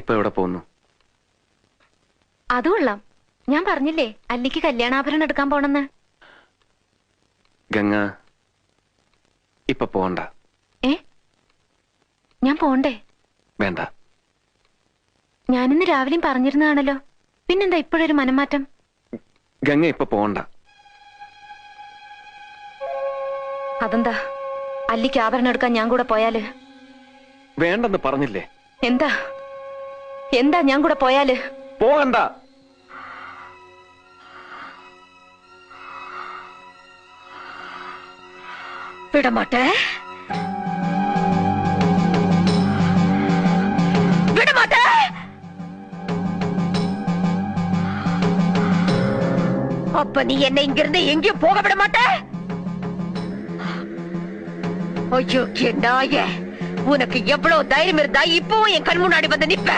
ഇപ്പൊ എവിടെ പോകുന്നു? അത് കൊള്ളാം. ഞാൻ പറഞ്ഞില്ലേ അല്ലിക്ക് കല്യാണാഭരണം എടുക്കാൻ പോണെന്ന്. ഗംഗ ഇപ്പൊ പോണ്ട. ഞാൻ പോണ്ടേ? വേണ്ട. ഞാനിന്ന് രാവിലെയും പറഞ്ഞിരുന്നതാണല്ലോ, പിന്നെന്താ ഇപ്പോഴൊരു മനംമാറ്റം? ഗംഗ ഇപ്പൊ പോണ്ട. അതെന്താ? അല്ലിക്ക് ആഭരണം എടുക്കാൻ ഞാൻ കൂടെ പോയാല്? വേണ്ടെന്ന് പറഞ്ഞില്ലേ? എന്താ എന്താ ഞാൻ കൂടെ പോയാല്? പോകണ്ട. വിടമാട്ടെ, വിടമാട്ടെ. அப்ப நீ என்னை இங்கிருந்து எங்கேயும் போக விட மாட்ட? ஐயோ நாயே, உனக்கு எவ்வளவு தைரியம் இருந்தா இப்பவும் என் கண் முன்னாடி வந்து நிப்ப?